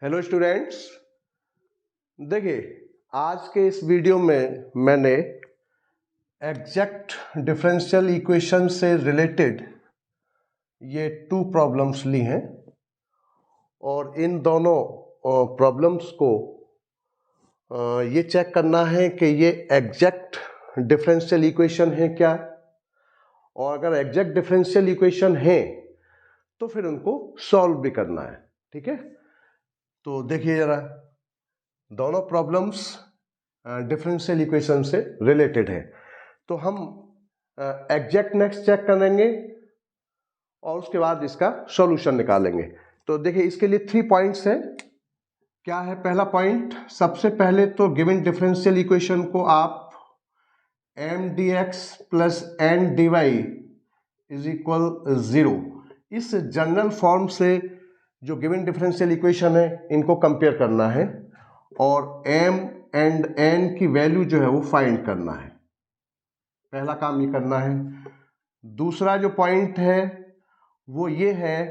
Hello students, देखिए आज के इस वीडियो में मैंने एग्जैक्ट डिफरेंशियल इक्वेशन से रिलेटेड ये 2 प्रॉब्लम्स ली हैं और इन दोनों प्रॉब्लम्स को ये चेक करना है कि ये एग्जैक्ट डिफरेंशियल इक्वेशन है क्या, और अगर एग्जैक्ट डिफरेंशियल इक्वेशन है तो फिर उनको सॉल्व भी करना है। ठीक है, तो देखिए जरा, दोनों प्रॉब्लम्स डिफरेंशियल इक्वेशन से रिलेटेड है, तो हम एग्जैक्ट नेक्स्ट चेक करेंगे और उसके बाद इसका सॉल्यूशन निकालेंगे। तो देखिए इसके लिए 3 पॉइंट्स हैं। क्या है पहला पॉइंट? सबसे पहले तो गिवन डिफरेंशियल इक्वेशन को आप M D X plus N D Y is equal 0 इस जनरल फॉर्म से जो गिवन डिफरेंशियल इक्वेशन है इनको कंपेयर करना है और m एंड n की वैल्यू जो है वो फाइंड करना है। पहला काम ये करना है। दूसरा जो पॉइंट है वो ये है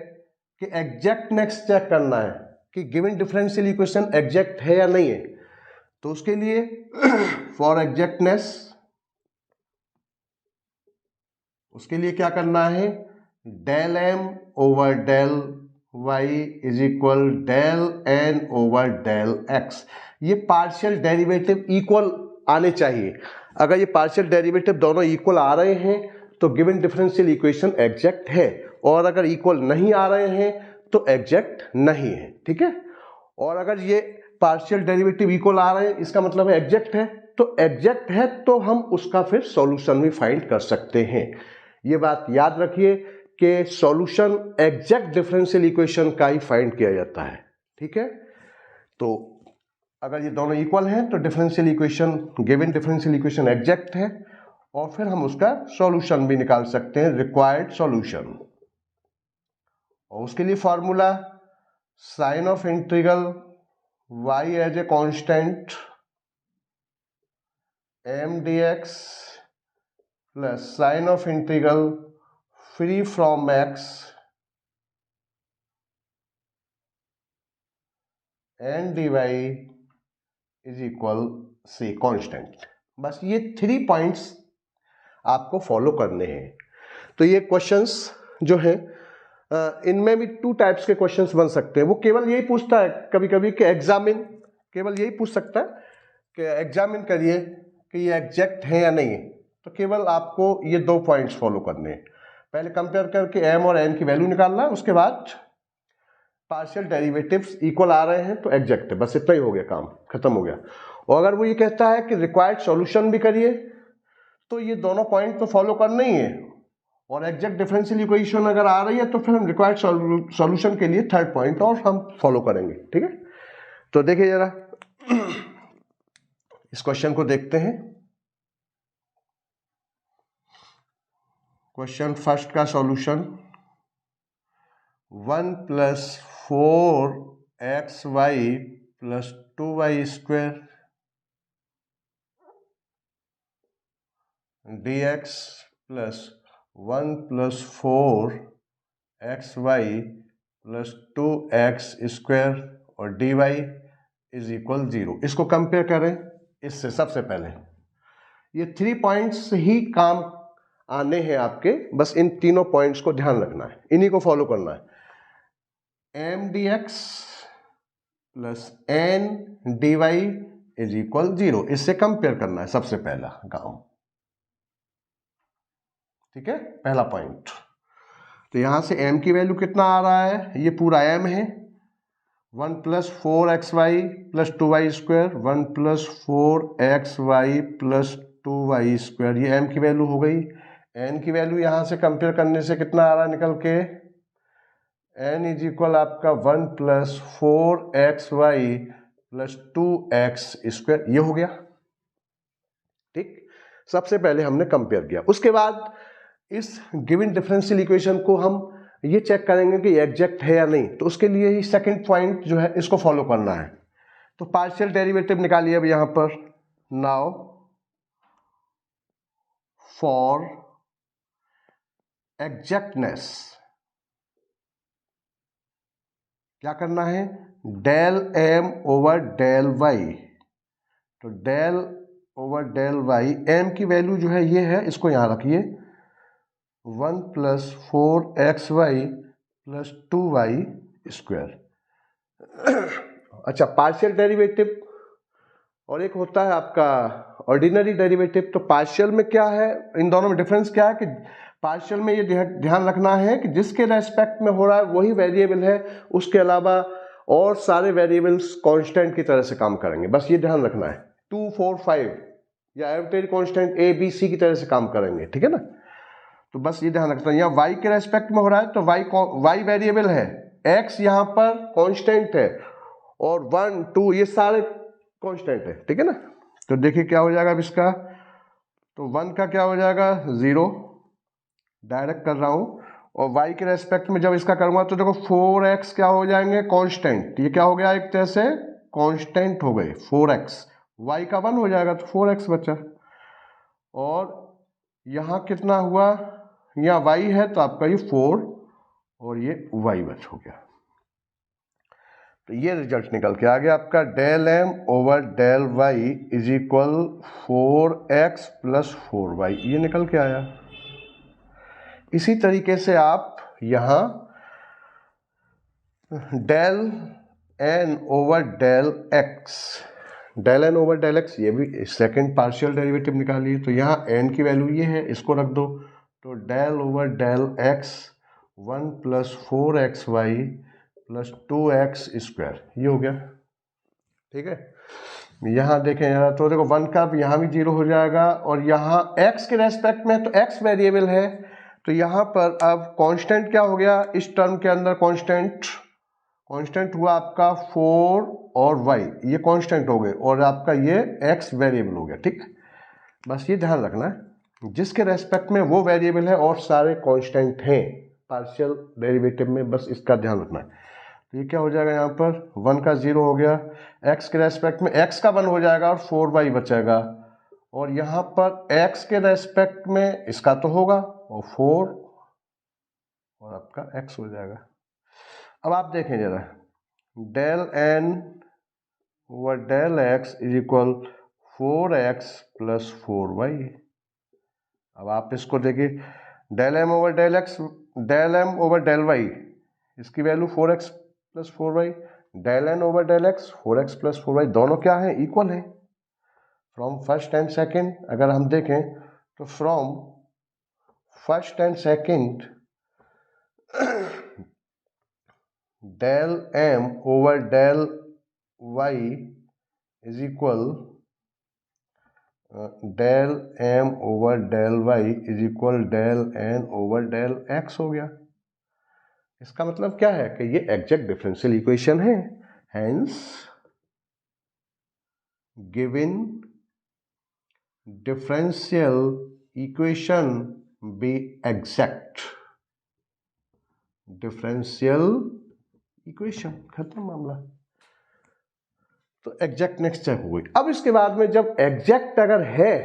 कि एग्जैक्ट नेक्स्ट चेक करना है कि गिवन डिफरेंशियल इक्वेशन एग्जैक्ट है या नहीं है। तो उसके लिए फॉर एग्जैक्टनेस उसके लिए क्या करना है, del m over del y is equal del n over del x। ये पार्शियल डेरिवेटिव इक्वल आने चाहिए। अगर ये पार्शियल डेरिवेटिव दोनों इक्वल आ रहे हैं तो गिवन डिफरेंशियल इक्वेशन एग्जैक्ट है, और अगर इक्वल नहीं आ रहे हैं तो एग्जैक्ट नहीं है। ठीक है, और अगर ये पार्शियल डेरिवेटिव इक्वल आ रहे हैं इसका मतलब है एग्जैक्ट है, तो एग्जैक्ट है तो हम उसका फिर सॉल्यूशन भी फाइंड कर सकते हैं। ये बात याद रखिए कि सॉल्यूशन एग्जैक्ट डिफरेंशियल इक्वेशन का ही फाइंड किया जाता है। ठीक है, तो अगर ये दोनों इक्वल हैं तो differential equation, given differential equation exact है, और फिर हम उसका सॉल्यूशन भी निकाल सकते हैं, रिक्वायर्ड सॉल्यूशन। और उसके लिए formula sign of integral y as a constant m dx plus sign of integral free from x n dy is equal से कांस्टेंट। बस ये 3 पॉइंट्स आपको फॉलो करने हैं। तो ये क्वेश्चंस जो है इनमें भी 2 टाइप्स के क्वेश्चंस बन सकते हैं। वो केवल यही पूछता है कभी कभी कि एग्जामिन, केवल यही पूछ सकता है कि एग्जामिन करिए कि ये एग्जैक्ट है या नहीं है। तो केवल आपको ये 2 पॉइंट्स फॉलो करने हैं। पहले कंपेयर करके m और n की वैल्यू निकालना है, उसके बाद पार्शियल डेरिवेटिव्स इक्वल आ रहे हैं तो एग्जैक्ट है। बस इतना ही हो गया, काम खत्म हो गया। और अगर वो ये कहता है कि रिक्वायर्ड सॉल्यूशन भी करिए तो ये दोनों पॉइंट तो फॉलो करना ही है, और एग्जैक्ट डिफरेंशियल इक्वेशन अगर आ रही है तो फिर हम रिक्वायर्ड सॉल्यूशन के लिए 3rd पॉइंट और हम फॉलो करेंगे। ठीक है, तो देखिए जरा इस क्वेश्चन को देखते हैं। क्वेश्चन फर्स्ट का solution 1 plus 4xy plus 2y square dx plus 1 plus 4xy plus 2x square और dy इज इक्वल 0। इसको कंपेयर करें इससे। सबसे पहले ये 3 पॉइंट्स ही काम आने हैं आपके, बस इन तीनों पॉइंट्स को ध्यान रखना है, इन्हीं को फॉलो करना है। m dx plus n dy is equal 0, इससे कंपेयर करना है सबसे पहला काम। ठीक है, पहला पॉइंट। तो यहां से m की वैल्यू कितना आ रहा है, ये पूरा m है, 1 plus 4xy plus 2y square, 1 plus 4xy plus 2y square, ये m की वैल्यू हो गई। n की वैल्यू यहां से कंपेयर करने से कितना आ रहा है निकल के, n इज इक्वल आपका 1 plus 4xy plus 2x square, ये हो गया। ठीक, सबसे पहले हमने कंपेयर किया। उसके बाद इस गिवन डिफरेंशियल इक्वेशन को हम ये चेक करेंगे कि एग्जैक्ट है या नहीं। तो उसके लिए ही 2nd पॉइंट जो है इसको फॉलो करना है। तो पार्शियल डेरिवेटिव निकालिए अब यहां पर। नाउ फॉर एग्जैक्टनेस क्या करना है, del M over del Y. तो del over del Y, M की वैल्यू जो है ये है, इसको यहाँ रखिए, 1 + 4xy + 2y स्क्वायर। अच्छा, पार्शियल डेरिवेटिव और एक होता है आपका ऑर्डिनरी डेरिवेटिव। तो पार्शियल में क्या है, इन दोनों में डिफरेंस क्या है कि पार्शियल में ये ध्यान रखना है कि जिसके रेस्पेक्ट में हो रहा है वही वेरिएबल है, उसके अलावा और सारे वेरिएबल्स कांस्टेंट की तरह से काम करेंगे, बस ये ध्यान रखना है। 2, 4, 5 या arbitrary constant A, B, C की तरह से काम करेंगे, ठीक है ना। तो बस ये ध्यान रखना है, यहाँ y के रेस्पेक्ट में हो रहा है तो y वेरिएबल है, x यहाँ पर कांस्टेंट है, और 1, 2 ये सारे कांस्टेंट है, ठीक है ना। तो देखिए क्या हो जाएगा अब इसका, तो 1 का क्या हो जाएगा 0, डायरेक्ट कर रहा हूं, और y के रेस्पेक्ट में जब इसका करूंगा तो देखो 4x क्या हो जाएंगे कांस्टेंट, ये क्या हो गया एक तरह से कांस्टेंट हो गए 4x, y का 1 हो जाएगा तो 4x बचा, और यहाँ कितना हुआ, यहाँ y है तो आपका ये 4 और ये y बच हो गया। तो ये रिजल्ट निकल के आ गया आपका, del M over del Y is equal 4x + 4y, ये निकल के आया। इसी तरीके से आप यहां del N over del X, del N over del X, ये भी सेकंड पार्शियल डेरिवेटिव निकालिए। तो यहाँ एन की वैल्यू ये है, इसको रख दो, तो del over del X 1 + 4xy + 2x square, ये हो गया, ठीक है। यहाँ देखें यार, तो देखो 1 का यहाँ भी 0 हो जाएगा, और यहाँ x के रेस्पेक्ट में तो x वेरिएबल है, तो यहाँ पर अब कांस्टेंट क्या हो गया इस टर्म के अंदर, कांस्टेंट हुआ आपका 4 और y, ये कांस्टेंट हो गए, और आपका ये x वेरिएबल हो गया, ठीक है। बस ये ध्यान रखना है, जिसके रेस्पेक्ट में वो वेरिएबल है और सारे कांस्टेंट हैं पार्शियल डेरिवेटिव में, बस इसका ध्यान रखना है। तो ये क्या हो जाएगा, यहाँ पर 1 का 0 हो गया, x के रेस्पेक्ट में x का 1 हो जाएगा और 4y बचेगा, और यहाँ पर x के रेस्पेक्ट में इसका तो होगा और 4 और आपका x हो जाएगा। अब आप देखें जरा, del n over del x is equal 4x + 4y। अब आप इसको देखिए, del m over del x, del m over del y, इसकी value 4x + 4y, del n over del x 4x + 4y, दोनों क्या है इक्वल है। फ्रॉम फर्स्ट एंड सेकेंड अगर हम देखें तो from first and second del m over del y is equal del m over del y is equal del n over del x हो गया। इसका मतलब क्या है कि ये एग्जैक्ट डिफरेंशियल इक्वेशन है, hence given differential equation be exact differential equation, खत्म मामला। तो एग्जैक्ट नेक्स्ट स्टेप हो गई। अब इसके बाद में जब एग्जैक्ट अगर है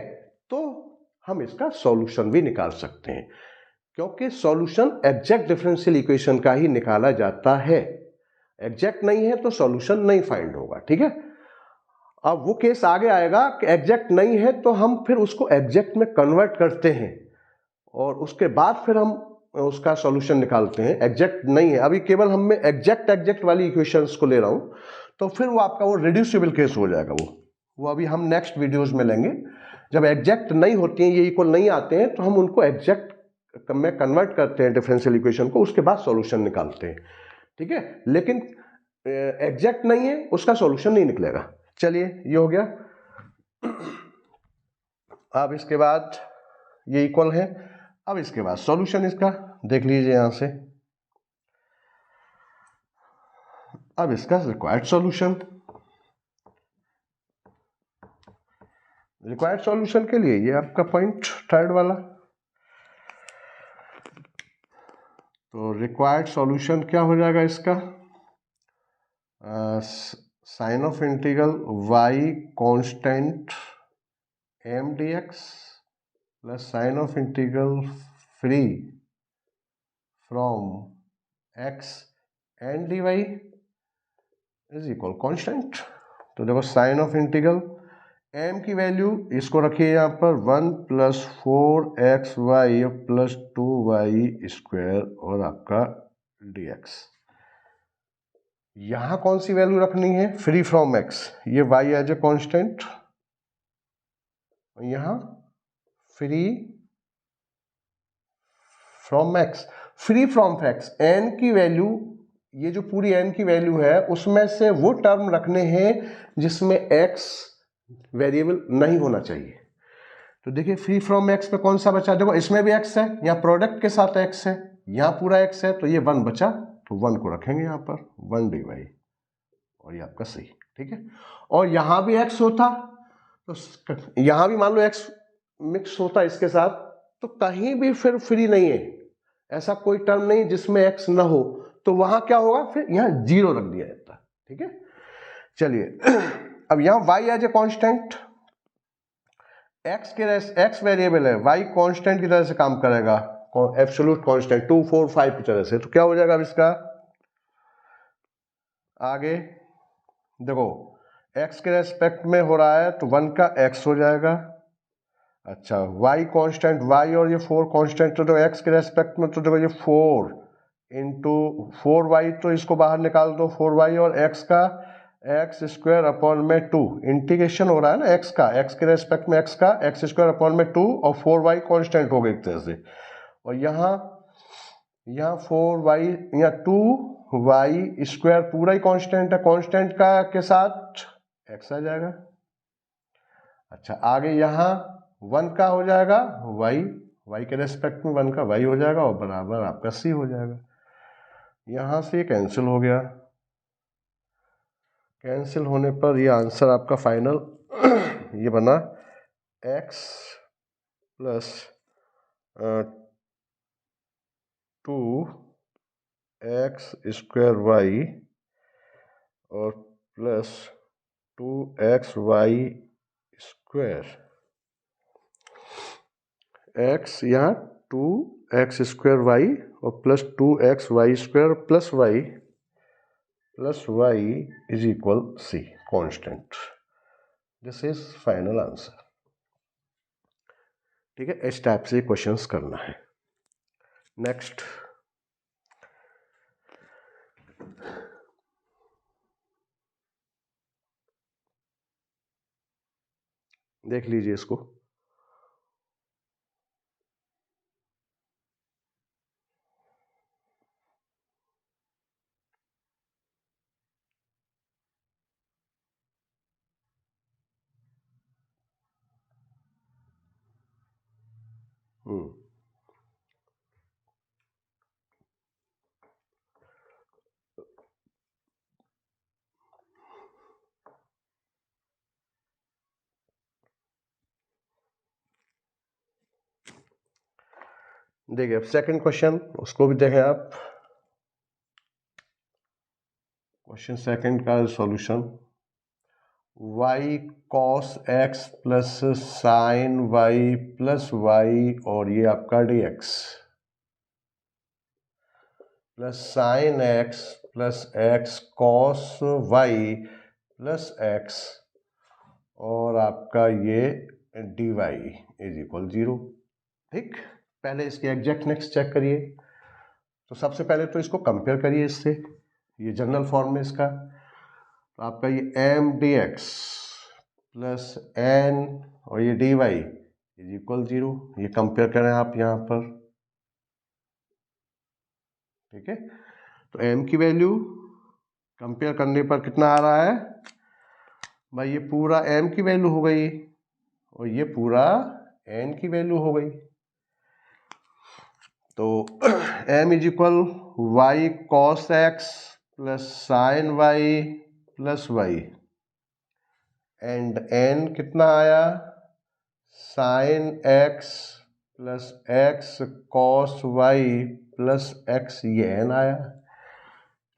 तो हम इसका सॉल्यूशन भी निकाल सकते हैं, क्योंकि सॉल्यूशन एग्जैक्ट डिफरेंशियल इक्वेशन का ही निकाला जाता है। एग्जैक्ट नहीं है तो सॉल्यूशन नहीं फाइंड होगा, ठीक है। अब वो केस आगे आएगा कि एग्जैक्ट नहीं है तो हम फिर उसको एग्जैक्ट में कन्वर्ट करते हैं, और उसके बाद फिर हम उसका सॉल्यूशन निकालते हैं। एग्जैक्ट नहीं है, अभी केवल हम मैं एग्जैक्ट वाली इक्वेशंस को ले रहा हूं, तो फिर वो आपका वो रिड्यूसिबल केस हो जाएगा। वो अभी हम नेक्स्ट वीडियोस में लेंगे। जब एग्जैक्ट नहीं होती हैं, ये इक्वल नहीं आते हैं, तो हम उनको एग्जैक्ट में कन्वर्ट करते हैं डिफरेंशियल इक्वेशन को, उसके बाद सॉल्यूशन निकालते हैं, ठीक है। लेकिन एग्जैक्ट नहीं है उसका सॉल्यूशन नहीं निकलेगा। चलिए ये हो गया। अब इसके बाद ये इक्वल है, अब इसके बाद सॉल्यूशन इसका देख लीजिए यहां से। अब इसका रिक्वायर्ड सॉल्यूशन के लिए ये आपका पॉइंट थर्ड वाला, तो रिक्वायर्ड सॉल्यूशन क्या हो जाएगा इसका, sign of integral y constant m dx plus sign of integral free from x n dy is equal constant. तो देखो साइन ऑफ इंटीग्रल m की वैल्यू इसको रखिए यहाँ पर 1 + 4xy + 2y² और आपका dx। यहां कौन सी वैल्यू रखनी है? फ्री फ्रॉम x, ये y एज ए कांस्टेंट, यहां free from x। Free from x n की वैल्यू, ये जो पूरी n की वैल्यू है उसमें से वो टर्म रखने हैं जिसमें x वेरिएबल नहीं होना चाहिए। तो देखिए फ्री फ्रॉम x में कौन सा बचा? देखो इसमें भी x है, यहाँ प्रोडक्ट के साथ x है, यहाँ पूरा x है, तो ये 1 बचा, तो 1 को रखेंगे यहाँ पर 1 dy और ये आपका सही। ठीक है, और यहाँ भी x होता तो यहाँ भी मान लो x मिक्स होता इसके साथ, तो कहीं भी फिर फ्री नहीं है, ऐसा कोई टर्म नहीं जिसमें x ना हो, तो वहां क्या होगा? फिर यहाँ 0 रख दिया जाता। ठीक है, चलिए अब यहाँ y as a constant, x variable है, y कांस्टेंट की तरह से काम करेगा, एब्सोल्यूट कांस्टेंट 2 4 5 की तरह से। तो क्या हो जाएगा अब इसका? आगे देखो x के रेस्पेक्ट में हो रहा है तो 1 का x हो जाएगा। अच्छा y कांस्टेंट, y और ये 4 कांस्टेंट, तो x के रेस्पेक्ट में तो देखो ये 4 इंटू 4y, तो इसको बाहर निकाल दो 4y, और x का x² 2 इंटीग्रेशन हो रहा है ना x का, x के रेस्पेक्ट में x का x² 2 और 4y कांस्टेंट हो गए एक तरह से, और यहाँ 4y, यहाँ 2y² पूरा ही कांस्टेंट है, कांस्टेंट का के साथ x आ जाएगा। अच्छा आगे यहाँ 1 का हो जाएगा y के रेस्पेक्ट में 1 का y हो जाएगा और बराबर आपका c हो जाएगा। यहाँ से कैंसिल हो गया, कैंसिल होने पर ये आंसर आपका फाइनल ये बना x + 2x² और प्लस 2xy², x यहाँ 2x² और plus 2xy² plus y is equal c constant. This is final answer. ठीक है, इस टाइप से क्वेश्चंस करना है। नेक्स्ट देख लीजिए इसको। देखिए अब सेकंड क्वेश्चन, उसको भी देखें आप। क्वेश्चन सेकंड का solution, y cos x plus sine y plus y और ये आपका dx plus sign x plus x cos y plus x और आपका ये dy इज इक्वल 0। ठीक, पहले इसके एग्जैक्टनेस चेक करिए। तो सबसे पहले तो इसको कंपेयर करिए इससे, ये जनरल फॉर्म में इसका, तो आपका ये m dx प्लस n और ये dy इज इक्वल 0, ये कंपेयर करें आप यहाँ पर। ठीक है, तो m की वैल्यू कंपेयर करने पर कितना आ रहा है भाई? ये पूरा m की वैल्यू हो गई और ये पूरा n की वैल्यू हो गई। तो m is equal y cos x plus sine y plus y and n कितना आया? Sine x plus x cos y plus x, ये n आया।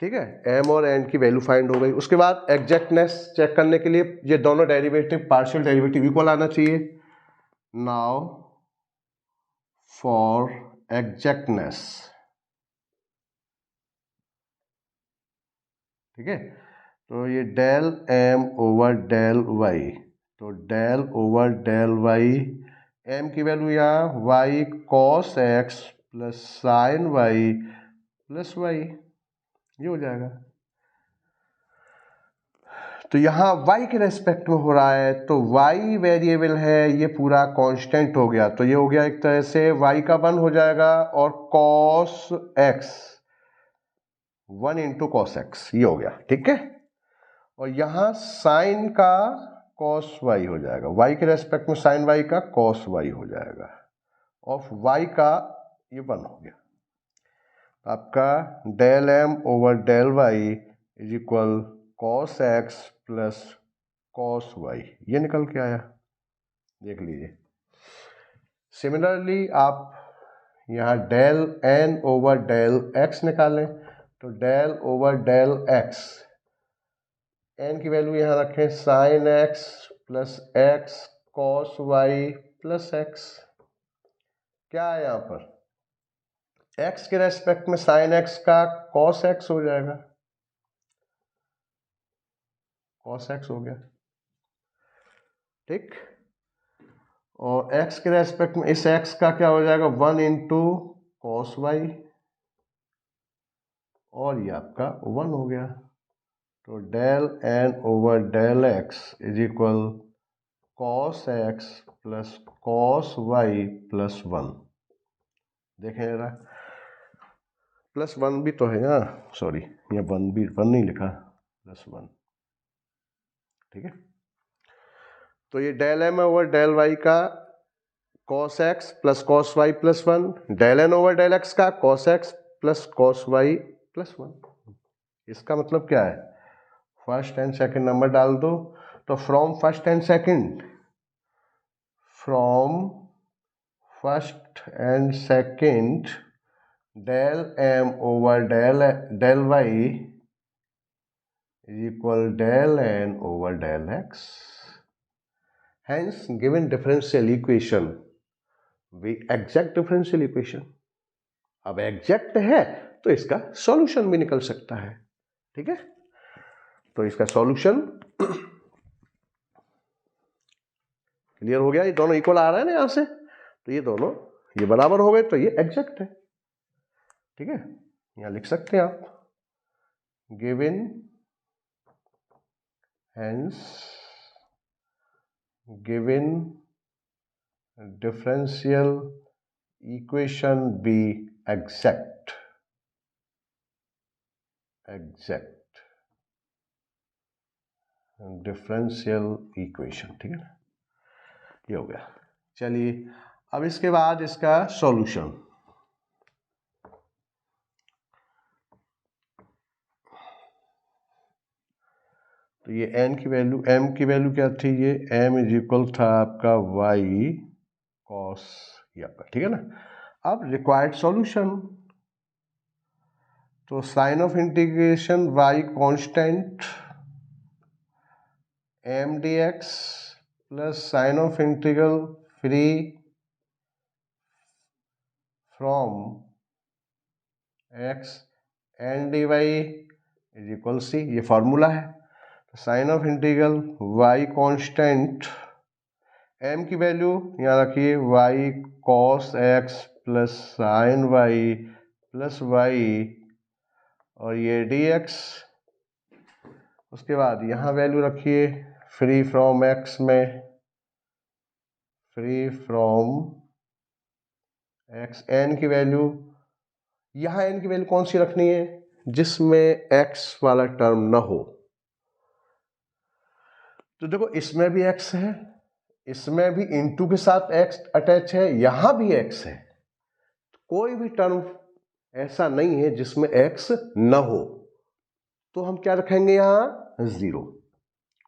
ठीक है, m और n की वैल्यू फाइंड हो गई। उसके बाद एग्जैक्टनेस चेक करने के लिए ये दोनों डेरिवेटिव, पार्शियल डेरिवेटिव इक्वल आना चाहिए। नाउ फॉर एग्जैक्टनेस, ठीक है, तो ये del M over del Y, तो del over del Y, M की वैल्यू यहाँ Y cos X plus sine Y plus Y, ये हो जाएगा। तो यहाँ y के रेस्पेक्ट में हो रहा है, तो y वेरिएबल है, ये पूरा कांस्टेंट हो गया, तो ये हो गया एक तरह से y का 1 हो जाएगा, और cos x 1 into cos x, ये हो गया, ठीक है। और यहाँ साइन का cos y हो जाएगा, y के रेस्पेक्ट में साइन y का cos y हो जाएगा, ऑफ y का ये 1 हो गया। आपका del M over del Y is equal cos X plus cos Y, ये निकल के आया, देख लीजिए। सिमिलरली आप यहाँ del N over del X निकालें, तो del over del X, N की वैल्यू यहाँ रखें sine X plus X cos Y plus X, क्या है यहाँ पर x के रेस्पेक्ट में साइन x का cos x हो जाएगा, cos x हो गया, ठीक। और x के रेस्पेक्ट में इस x का क्या हो जाएगा 1 इंटू कॉस वाई, और ये आपका 1 हो गया। तो del N over del X is equal cos X plus cos Y plus 1, देखें जरा, प्लस 1 भी तो है यहाँ, सॉरी ये 1 भी 1 नहीं लिखा, प्लस 1, ठीक है। तो ये del M over del Y का cos X plus cos Y plus 1, del N over del X का cos X plus cos Y plus 1, इसका मतलब क्या है, फर्स्ट एंड सेकंड नंबर डाल दो, तो from first and second, from first and second del M over del Y is equal del N over del X, hence given differential equation be exact differential equation. अब exact है तो इसका solution भी निकल सकता है, ठीक है। तो इसका सॉल्यूशन क्लियर हो गया, ये दोनों इक्वल आ रहा है ना यहां से, तो ये दोनों ये बराबर हो गए, तो ये एग्जैक्ट है, ठीक है। यहां लिख सकते हैं आप given hence given differential equation be exact differential equation, ठीक है ना, ये हो गया। चलिए अब इसके बाद इसका सॉल्यूशन, तो ये n की वैल्यू, m की वैल्यू क्या थी, ये m इज इक्वल था आपका y cos, ये आपका, ठीक है ना। अब रिक्वायर्ड सॉल्यूशन, तो sign of integration y constant m dx plus sign of integral free from x n dy is equal C, ये फॉर्मूला है। Sign of integral y constant, m की वैल्यू यहाँ रखिए y cos x plus sine y plus y, और ये dx, उसके बाद यहाँ वैल्यू रखिए फ्री फ्रॉम x में, फ्री फ्रॉम x, n की वैल्यू, यहाँ n की वैल्यू कौन सी रखनी है, जिसमें x वाला टर्म ना हो। तो देखो इसमें भी x है, इसमें भी इनटू के साथ x अटैच है, यहां भी x है, कोई भी टर्म ऐसा नहीं है जिसमें x न हो, तो हम क्या रखेंगे यहां 0,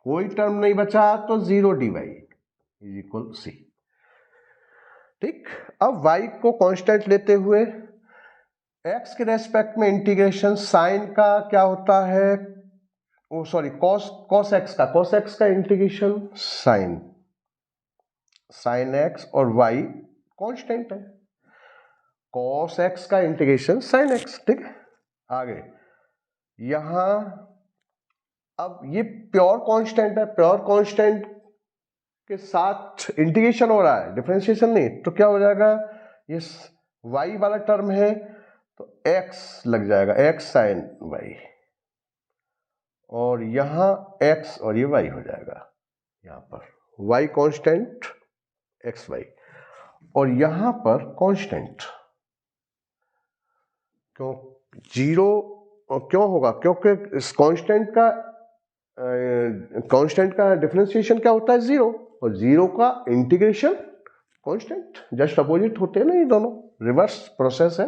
कोई टर्म नहीं बचा तो 0 dy इज इक्वल सी, ठीक। अब y को कांस्टेंट लेते हुए x के रेस्पेक्ट में इंटीग्रेशन साइन का क्या होता है, ओ सॉरी cos x का इंटीग्रेशन साइन x, और y कांस्टेंट है, cos x का इंटीग्रेशन sin x, ठीक है। आगे यहां अब ये प्योर कांस्टेंट है, प्योर कांस्टेंट के साथ इंटीग्रेशन हो रहा है, डिफरेंशिएशन नहीं, तो क्या हो जाएगा, ये y वाला टर्म है तो x लग जाएगा, x साइन y, और यहां x और ये y हो जाएगा, यहां पर y कांस्टेंट x y, और यहां पर कांस्टेंट, क्यों जीरो क्यों होगा, क्योंकि इस कांस्टेंट का डिफरेंशिएशन क्या होता है, जीरो, और जीरो का इंटीग्रेशन कांस्टेंट, जस्ट अपोजिट होते हैं ना, ये दोनों रिवर्स प्रोसेस है।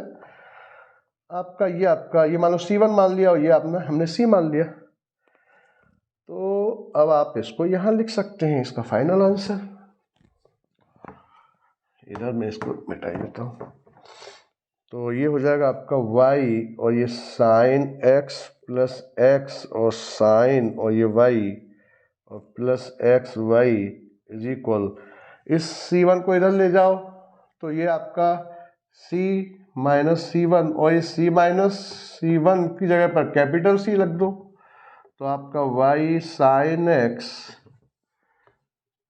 आपका ये मान लो C1 मान लिया, और ये हमने C मान लिया, तो अब आप इसको यहां लिख सकते हैं, इसका फाइनल आंसर। इधर मैं इसको मिटा देता हूं, तो ये हो जाएगा आपका y, और ये साइन x प्लस x, और साइन और ये y, और plus X Y is equal, इस C1 को इधर ले जाओ तो ये आपका C माइनस C1, और ये C माइनस C1 की जगह पर कैपिटल C लग दो, तो आपका y sine x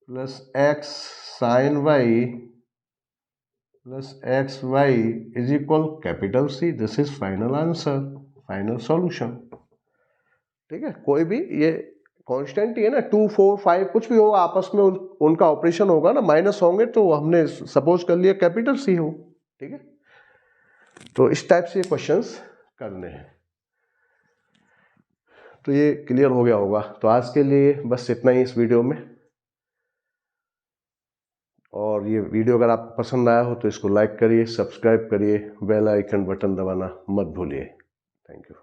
plus x sine y plus X Y is equal capital C। This is final answer, final solution. ठीक है, कोई भी ये कांस्टेंट ही है ना, 2 4 5 कुछ भी होगा, आपस में उनका ऑपरेशन होगा ना, माइनस होंगे, तो हमने सपोज कर लिया कैपिटल C हो। ठीक है, तो इस टाइप से क्वेश्चंस करने हैं। तो ये क्लियर हो गया होगा। तो आज के लिए बस इतना ही इस वीडियो में, और ये वीडियो अगर आपको पसंद आया हो तो इसको लाइक करिए, सब्सक्राइब करिए, बेल आइकन बटन दबाना मत भूलिए। Thank you.